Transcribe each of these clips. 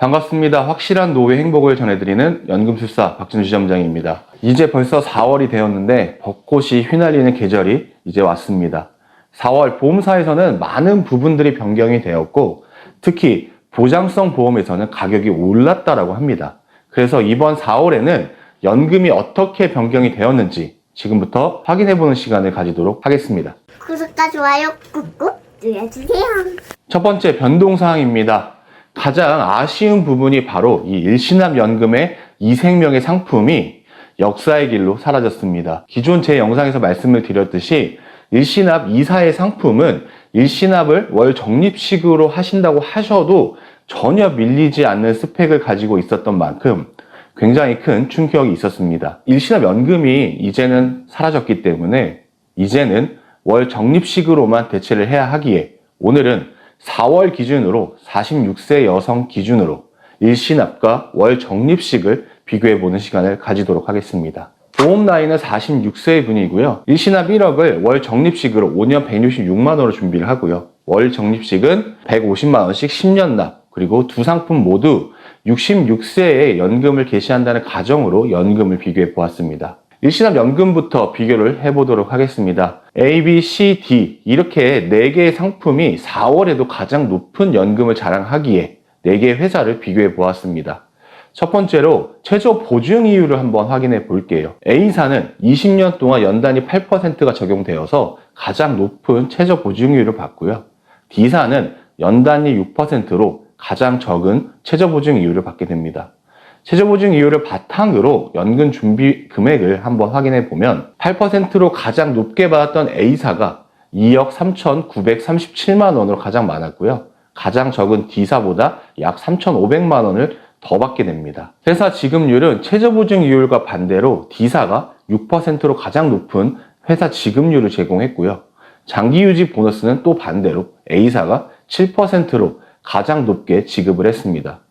반갑습니다. 확실한 노후 행복을 전해드리는 연금술사 박진주 지점장입니다. 이제 벌써 4월이 되었는데 벚꽃이 휘날리는 계절이 이제 왔습니다. 4월 보험사에서는 많은 부분들이 변경이 되었고 특히 보장성 보험에서는 가격이 올랐다라고 합니다. 그래서 이번 4월에는 연금이 어떻게 변경이 되었는지 지금부터 확인해보는 시간을 가지도록 하겠습니다. 구독과 좋아요 꾹꾹 눌러주세요. 첫 번째 변동사항입니다. 가장 아쉬운 부분이 바로 이 일시납연금의 이생명의 상품이 역사의 길로 사라졌습니다. 기존 제 영상에서 말씀을 드렸듯이 일시납 이사의 상품은 일시납을 월 적립식으로 하신다고 하셔도 전혀 밀리지 않는 스펙을 가지고 있었던 만큼 굉장히 큰 충격이 있었습니다. 일시납연금이 이제는 사라졌기 때문에 이제는 월 적립식으로만 대체를 해야 하기에 오늘은 4월 기준으로 46세 여성 기준으로 일시납과 월 적립식을 비교해보는 시간을 가지도록 하겠습니다. 보험 나이는 46세 분이고요. 일시납 1억을 월 적립식으로 5년 166만원으로 준비를 하고요. 월 적립식은 150만원씩 10년 납, 그리고 두 상품 모두 66세에 연금을 개시한다는 가정으로 연금을 비교해 보았습니다. 일시납 연금부터 비교를 해보도록 하겠습니다. A, B, C, D 이렇게 4개의 상품이 4월에도 가장 높은 연금을 자랑하기에 4개의 회사를 비교해 보았습니다. 첫 번째로 최저 보증 이율을 한번 확인해 볼게요. A사는 20년 동안 연단위 8%가 적용되어서 가장 높은 최저 보증 이율을 받고요. D사는 연단위 6%로 가장 적은 최저 보증 이율을 받게 됩니다. 최저보증 이율을 바탕으로 연금 준비 금액을 한번 확인해 보면 8%로 가장 높게 받았던 A사가 2억 3,937만 원으로 가장 많았고요. 가장 적은 D사보다 약 3,500만 원을 더 받게 됩니다. 회사 지급률은 최저보증 이율과 반대로 D사가 6%로 가장 높은 회사 지급률을 제공했고요. 장기유지 보너스는 또 반대로 A사가 7%로 가장 높게 지급을 했습니다.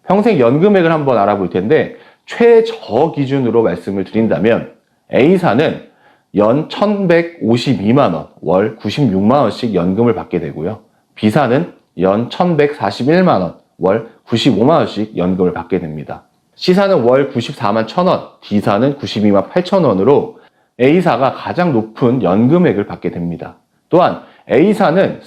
평생 연금액을 한번 알아볼 텐데 최저 기준으로 말씀을 드린다면 A사는 연 1,152만원, 월 96만원씩 연금을 받게 되고요. B사는 연 1,141만원, 월 95만원씩 연금을 받게 됩니다. C사는 월 94만 1,000원, D사는 92만 8천원으로 A사가 가장 높은 연금액을 받게 됩니다. 또한 A사는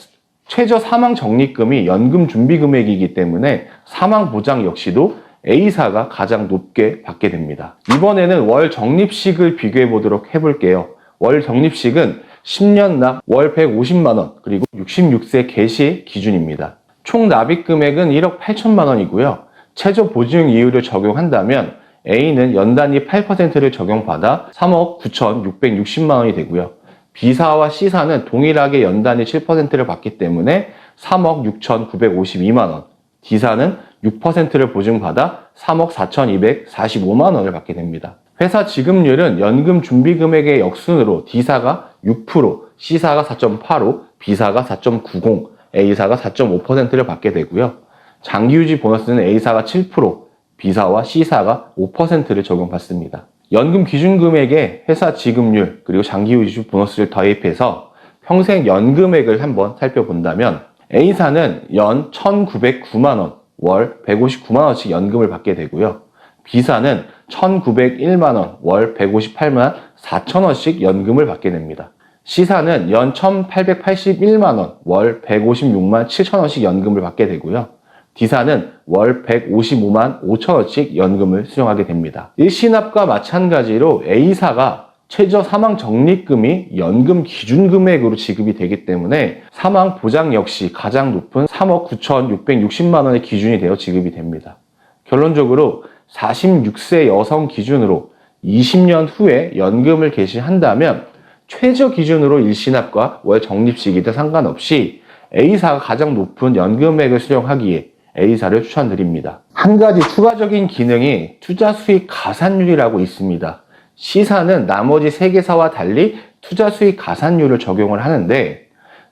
최저 사망 적립금이 연금 준비 금액이기 때문에 사망 보장 역시도 A사가 가장 높게 받게 됩니다. 이번에는 월 적립식을 비교해 보도록 해볼게요. 월 적립식은 10년 납 월 150만원 그리고 66세 개시 기준입니다. 총 납입 금액은 1억 8천만 원이고요. 최저 보증 이율을 적용한다면 A는 연단위 8%를 적용받아 3억 9,660만 원이 되고요. B사와 C사는 동일하게 연단위 7%를 받기 때문에 3억 6,952만 원, D사는 6%를 보증받아 3억 4,245만 원을 받게 됩니다. 회사 지급률은 연금 준비 금액의 역순으로 D사가 6%, C사가 4.85, B사가 4.90, A사가 4.5%를 받게 되고요. 장기유지 보너스는 A사가 7%, B사와 C사가 5%를 적용받습니다. 연금 기준금액에 회사 지급률 그리고 장기유지 보너스를 더입해서 평생 연금액을 한번 살펴본다면 A사는 연 1,909만원, 월 159만원씩 연금을 받게 되고요. B사는 1,901만원, 월 158만 4천원씩 연금을 받게 됩니다. C사는 연 1,881만원, 월 156만 7천원씩 연금을 받게 되고요. D사는 월 155만 5천원씩 연금을 수령하게 됩니다. 일시납과 마찬가지로 A사가 최저 사망 적립금이 연금 기준금액으로 지급이 되기 때문에 사망 보장 역시 가장 높은 3억 9,660만 원의 기준이 되어 지급이 됩니다. 결론적으로 46세 여성 기준으로 20년 후에 연금을 개시한다면 최저 기준으로 일시납과 월 적립식이든 상관없이 A사가 가장 높은 연금액을 수령하기에 A사를 추천드립니다. 한 가지 추가적인 기능이 투자 수익 가산율이라고 있습니다. C사는 나머지 3개사와 달리 투자 수익 가산율을 적용을 하는데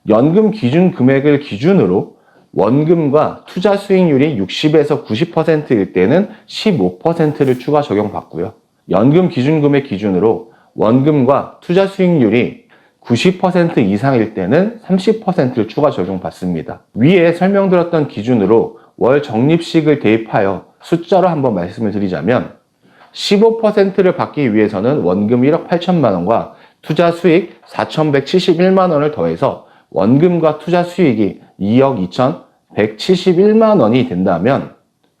연금 기준 금액을 기준으로 원금과 투자 수익률이 60에서 90%일 때는 15%를 추가 적용받고요. 연금 기준 금액 기준으로 원금과 투자 수익률이 90% 이상일 때는 30%를 추가 적용받습니다. 위에 설명드렸던 기준으로 월 적립식을 대입하여 숫자로 한번 말씀을 드리자면 15%를 받기 위해서는 원금 1억 8천만 원과 투자 수익 4,171만 원을 더해서 원금과 투자 수익이 2억 2,171만 원이 된다면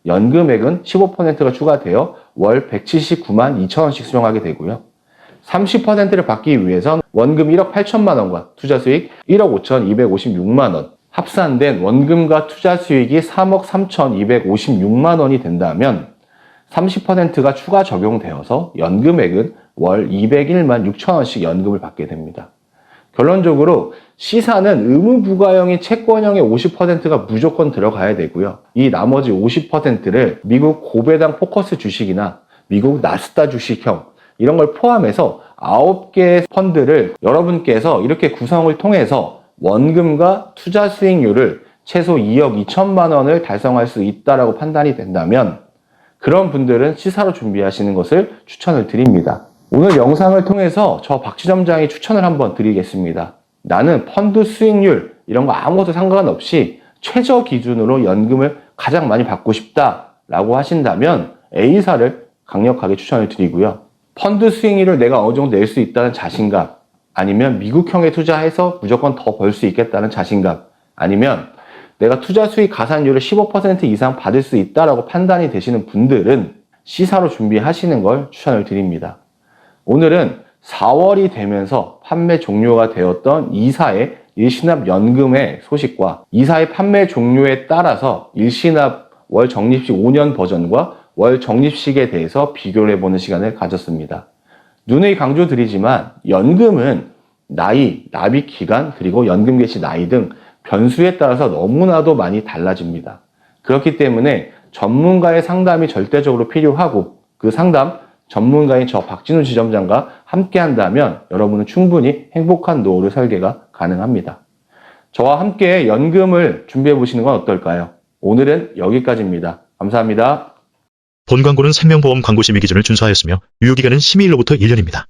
연금액은 15%가 추가되어 월 179만 2천 원씩 수령하게 되고요. 30%를 받기 위해선 원금 1억 8천만 원과 투자 수익 1억 5,256만 원, 합산된 원금과 투자 수익이 3억 3,256만 원이 된다면 30%가 추가 적용되어서 연금액은 월 201만 6천 원씩 연금을 받게 됩니다. 결론적으로 시사는 의무부과형인 채권형의 50%가 무조건 들어가야 되고요. 이 나머지 50%를 미국 고배당 포커스 주식이나 미국 나스닥 주식형 이런 걸 포함해서 9개의 펀드를 여러분께서 이렇게 구성을 통해서 원금과 투자 수익률을 최소 2억 2천만 원을 달성할 수 있다라고 판단이 된다면 그런 분들은 시사로 준비하시는 것을 추천을 드립니다. 오늘 영상을 통해서 저 박지점장이 추천을 한번 드리겠습니다. 나는 펀드 수익률 이런 거 아무것도 상관없이 최저 기준으로 연금을 가장 많이 받고 싶다라고 하신다면 A사를 강력하게 추천을 드리고요. 펀드 수익률을 내가 어느 정도 낼 수 있다는 자신감, 아니면 미국형에 투자해서 무조건 더 벌 수 있겠다는 자신감, 아니면 내가 투자 수익 가산율을 15% 이상 받을 수 있다라고 판단이 되시는 분들은 시사로 준비하시는 걸 추천을 드립니다. 오늘은 4월이 되면서 판매 종료가 되었던 이사의 일시납 연금의 소식과 이사의 판매 종료에 따라서 일시납 월 적립식 5년 버전과 월 적립식에 대해서 비교를 해보는 시간을 가졌습니다. 누누이 강조드리지만 연금은 나이, 납입 기간, 그리고 연금 개시 나이 등 변수에 따라서 너무나도 많이 달라집니다. 그렇기 때문에 전문가의 상담이 절대적으로 필요하고 그 상담 전문가인 저 박진우 지점장과 함께 한다면 여러분은 충분히 행복한 노후를 설계가 가능합니다. 저와 함께 연금을 준비해 보시는 건 어떨까요? 오늘은 여기까지입니다. 감사합니다. 본 광고는 생명보험 광고 심의 기준을 준수하였으며 유효기간은 심의일로부터 1년입니다.